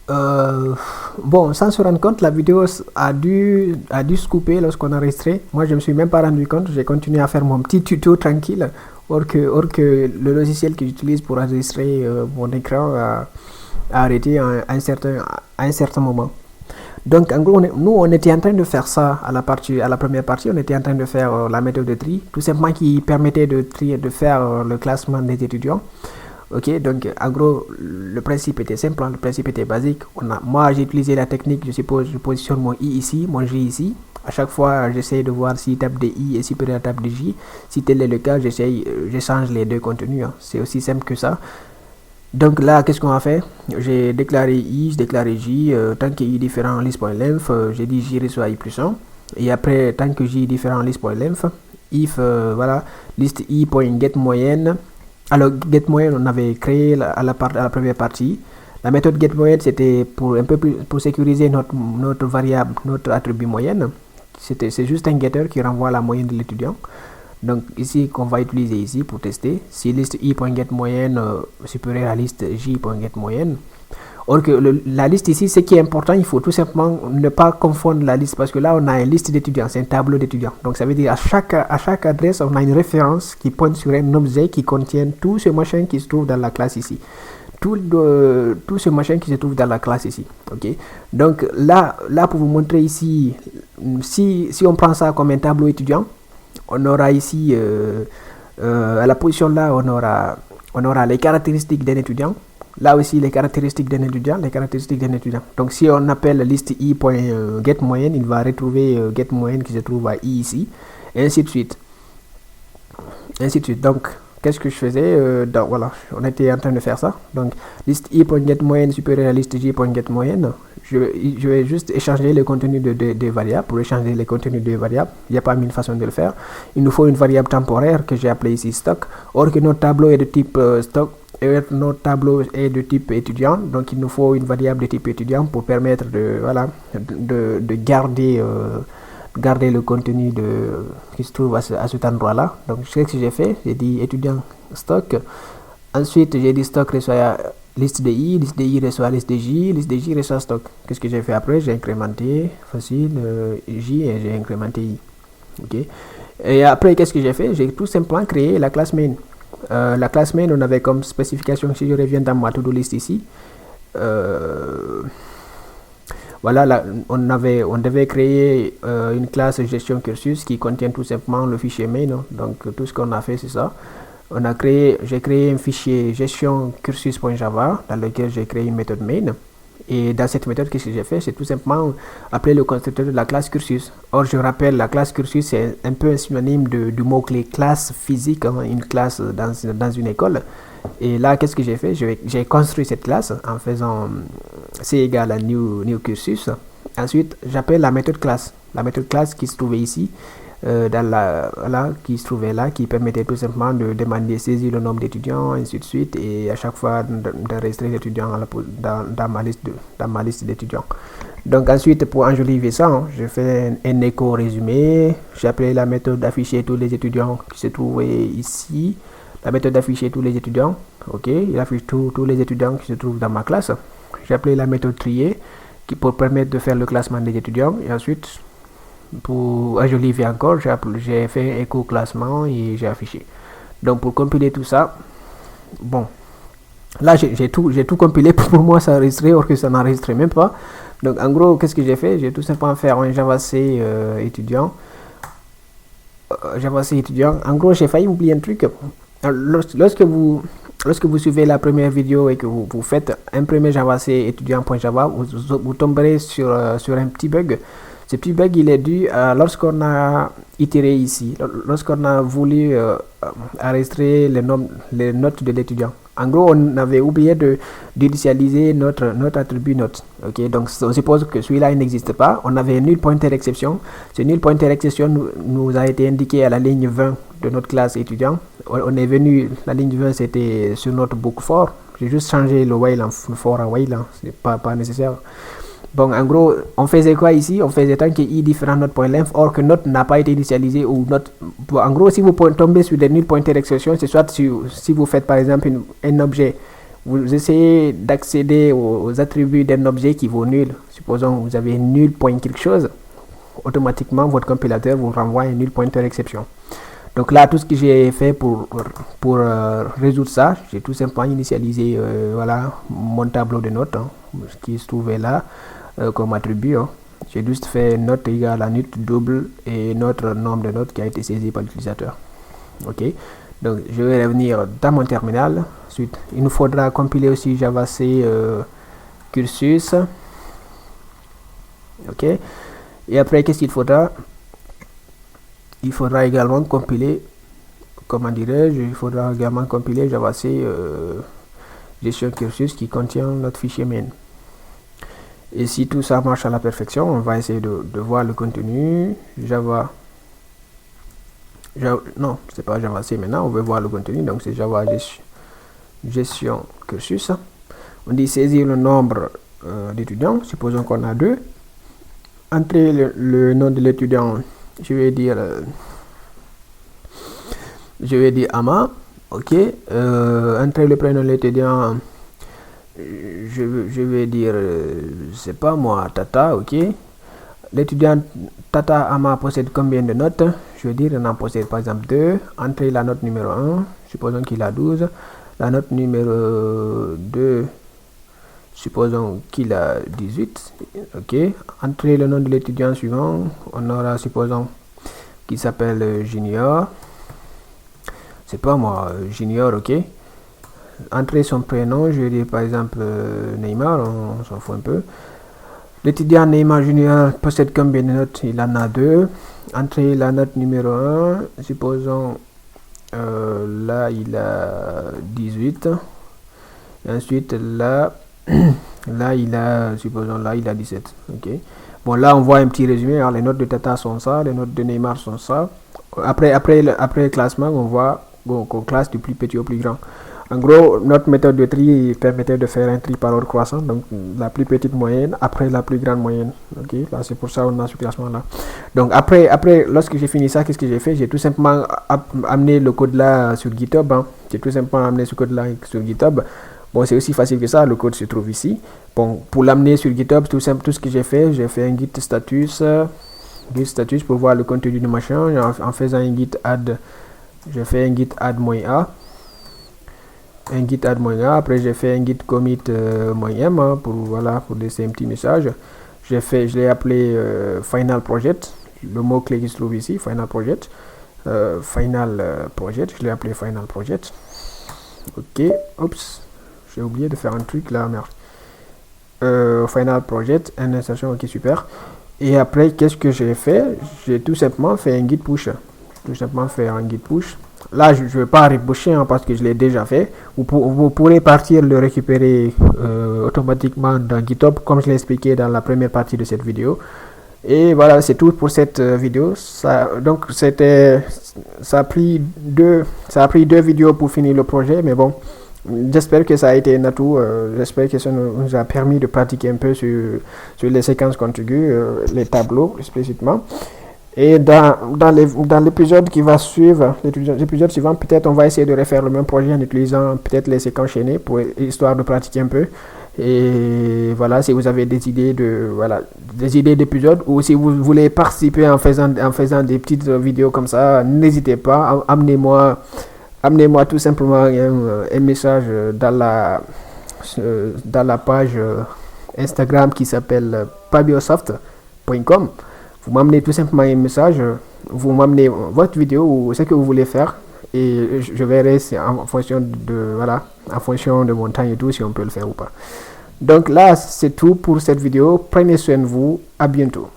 Euh, bon, sans se rendre compte, la vidéo a dû se couper lorsqu'on a enregistré. Moi, je me suis même pas rendu compte. J'ai continué à faire mon petit tuto tranquille. Or que le logiciel que j'utilise pour enregistrer mon écran a arrêté à un certain moment. Donc, en gros, nous, on était en train de faire ça à la première partie. On était en train de faire la méthode de tri, tout simplement qui permettait de trier, de faire le classement des étudiants. Ok, donc en gros, le principe était simple, hein, le principe était basique. Moi, j'ai utilisé la technique, je suppose, je positionne mon I ici, mon J ici. À chaque fois, j'essaie de voir si table de I est supérieur à table de J. Si tel est le cas, j'échange les deux contenus, hein. C'est aussi simple que ça. Donc là, qu'est-ce qu'on a fait? J'ai déclaré I, j'ai déclaré J. Tant que I est différent, list.length, j'ai dit J reçoit I plus 1. Et après, tant que J est différent, list.length, if, voilà, list I.getMoyenne. Alors, getMoyenne, on avait créé à la première partie. La méthode getMoyenne, c'était pour un peu plus, pour sécuriser notre variable, notre attribut moyenne. C'est juste un getter qui renvoie la moyenne de l'étudiant. Donc ici qu'on va utiliser ici pour tester si liste i.getMoyenne supérieure à liste j.getMoyenne. Or que la liste ici, ce qui est important, il faut tout simplement ne pas confondre la liste parce que là on a une liste d'étudiants, c'est un tableau d'étudiants. Donc ça veut dire à chaque adresse on a une référence qui pointe sur un objet qui contient tout ce machin qui se trouve dans la classe ici. Tout ce machin qui se trouve dans la classe ici. Ok. Donc là pour vous montrer ici, si on prend ça comme un tableau étudiant, on aura ici à la position là on aura les caractéristiques d'un étudiant, là aussi les caractéristiques d'un étudiant, donc si on appelle liste i.getMoyenne, il va retrouver getMoyenne qui se trouve à i ici, et ainsi de suite, donc qu'est-ce que je faisais voilà, on était en train de faire ça. Donc liste i.getMoyenne supérieure à liste j.getMoyenne, je vais juste échanger le contenu de variables. Pour échanger les contenus de variables, il n'y a pas mille façons de le faire. Il nous faut une variable temporaire que j'ai appelée ici stock. Or que notre tableau est de type stock et notre tableau est de type étudiant, donc il nous faut une variable de type étudiant pour permettre de garder le contenu qui se trouve à cet endroit là. Donc ce que j'ai fait, j'ai dit étudiant stock, ensuite j'ai dit stock reçoit liste de I reçoit liste de J reçoit stock. Qu'est-ce que j'ai fait après? J'ai incrémenté facile J et j'ai incrémenté I. Ok. Et après, qu'est-ce que j'ai fait? J'ai tout simplement créé la classe main. La classe main, on avait comme spécification, si je reviens dans ma to-do list ici, voilà, là, on devait créer une classe gestion cursus qui contient tout simplement le fichier main, hein. Donc tout ce qu'on a fait, c'est ça. J'ai créé un fichier gestion cursus.java dans lequel j'ai créé une méthode main. Et dans cette méthode, qu'est-ce que j'ai fait? C'est tout simplement appeler le constructeur de la classe cursus. Or, je rappelle, la classe cursus, c'est un peu un synonyme du mot-clé classe physique, hein, une classe dans une école. Et là, qu'est-ce que j'ai fait? J'ai construit cette classe en faisant c égale à new cursus. Ensuite, j'appelle la méthode classe. La méthode classe qui se trouvait ici, qui se trouvait là, qui permettait tout simplement de demander saisir le nombre d'étudiants, ainsi de suite, et à chaque fois d'enregistrer l'étudiant dans ma liste d'étudiants. Donc ensuite, pour enjoliver ça, hein, je fais un écho résumé. J'ai appelé la méthode d'afficher tous les étudiants qui se trouvaient ici. La méthode d'afficher tous les étudiants, ok, il affiche tous les étudiants qui se trouvent dans ma classe. J'ai appelé la méthode trier pour permettre de faire le classement des étudiants, et ensuite pour enjoliver encore, j'ai fait écho classement et j'ai affiché. Donc pour compiler tout ça, bon, là j'ai tout compilé. Pour moi ça a enregistré, or que ça n'enregistrait même pas. Donc en gros, qu'est-ce que j'ai fait? J'ai tout simplement fait un Java C étudiant. En gros, j'ai failli oublier un truc. Lorsque vous suivez la première vidéo et que vous faites imprimer Java C étudiant.java, vous tomberez sur un petit bug. Ce petit bug, il est dû à lorsqu'on a itéré ici, lorsqu'on a voulu enregistrer les notes de l'étudiant. En gros, on avait oublié d'initialiser notre attribut note. Ok, donc on suppose que celui-là il n'existe pas. On avait nul pointer exception. Ce nul pointer exception nous a été indiqué à la ligne 20 de notre classe étudiant. On est venu, la ligne 20 c'était sur notre book for. J'ai juste changé le while en for à while, hein. C'est pas nécessaire. Bon, en gros, on faisait quoi ici? On faisait tant que i différent note.length, or que note n'a pas été initialisé ou note. En gros, si vous tombez sur des nuls pointer exception, c'est soit si vous faites par exemple un objet vous essayez d'accéder aux attributs d'un objet qui vaut nul. Supposons que vous avez nul point quelque chose, automatiquement votre compilateur vous renvoie un nul pointer exception. Donc là, tout ce que j'ai fait pour résoudre ça, j'ai tout simplement initialisé voilà, mon tableau de notes qui se trouvait là comme attribut. J'ai juste fait note égale à note double et notre nombre de notes qui a été saisi par l'utilisateur. Ok, donc je vais revenir dans mon terminal. Ensuite, il nous faudra compiler aussi javac cursus. Ok, et après, qu'est-ce qu'il faudra? Il faudra également compiler, comment dirais-je, il faudra également compiler javac gestion cursus qui contient notre fichier main. Et si tout ça marche à la perfection, on va essayer de voir le contenu. Non, c'est pas javac maintenant, on veut voir le contenu, donc c'est java gestion cursus. On dit saisir le nombre d'étudiants, supposons qu'on a 2. Entrer le nom de l'étudiant, je vais dire Ama, ok. Entrer le prénom de l'étudiant, je vais dire, c'est pas moi, Tata, ok. L'étudiant Tata Ama possède combien de notes? Je vais dire, on en possède par exemple 2. Entrer la note numéro 1, supposons qu'il a 12. La note numéro 2, supposons qu'il a 18, ok. Entrer le nom de l'étudiant suivant, on aura, supposons qu'il s'appelle Junior, c'est pas moi, Junior, ok. Entrer son prénom, je vais dire par exemple Neymar, on s'en fout un peu. L'étudiant Neymar Junior possède combien de notes? Il en a 2. Entrer la note numéro 1, supposons là il a 18. Et ensuite là il a, supposons là il a 17, ok. Bon, là on voit un petit résumé. Alors, les notes de Tata sont ça, les notes de Neymar sont ça. Après le classement, on voit qu'on classe du plus petit au plus grand. En gros, notre méthode de tri permettait de faire un tri par ordre croissant, donc la plus petite moyenne après la plus grande moyenne. Ok, là c'est pour ça qu'on a ce classement là. Donc après lorsque j'ai fini ça, qu'est-ce que j'ai fait? J'ai tout simplement amené le code là sur GitHub. J'ai tout simplement amené ce code là sur GitHub. Bon, c'est aussi facile que ça, le code se trouve ici. Bon, pour l'amener sur GitHub, tout ce que j'ai fait un git status pour voir le contenu du machin. En faisant un git add, j'ai fait un git add -a. Un git add -a. Après, j'ai fait un git commit -m pour laisser un petit message. Je l'ai appelé final project. Le mot clé qui se trouve ici, final project. Je l'ai appelé final project. Ok, oups. J'ai oublié de faire un truc là, merde. Final project, insertion, ok, super. Et après, qu'est-ce que j'ai fait? J'ai tout simplement fait un git push. Là, je ne vais pas rebusher parce que je l'ai déjà fait. Vous pourrez partir le récupérer automatiquement dans GitHub, comme je l'ai expliqué dans la première partie de cette vidéo. Et voilà, c'est tout pour cette vidéo. Ça a pris deux vidéos pour finir le projet, mais bon. J'espère que ça a été un atout, j'espère que ça nous a permis de pratiquer un peu sur les séquences contiguës, les tableaux explicitement. Et dans l'épisode qui va suivre, l'épisode suivant, peut-être on va essayer de refaire le même projet en utilisant peut-être les séquences chaînées pour histoire de pratiquer un peu. Et voilà, si vous avez des idées d'épisodes ou si vous voulez participer en faisant des petites vidéos comme ça, n'hésitez pas, amenez-moi tout simplement un message dans la page Instagram qui s'appelle pabiosoft.com. Vous m'amenez tout simplement un message, vous m'amenez votre vidéo ou ce que vous voulez faire et je verrai en fonction de mon temps et tout si on peut le faire ou pas. Donc là, c'est tout pour cette vidéo. Prenez soin de vous. À bientôt.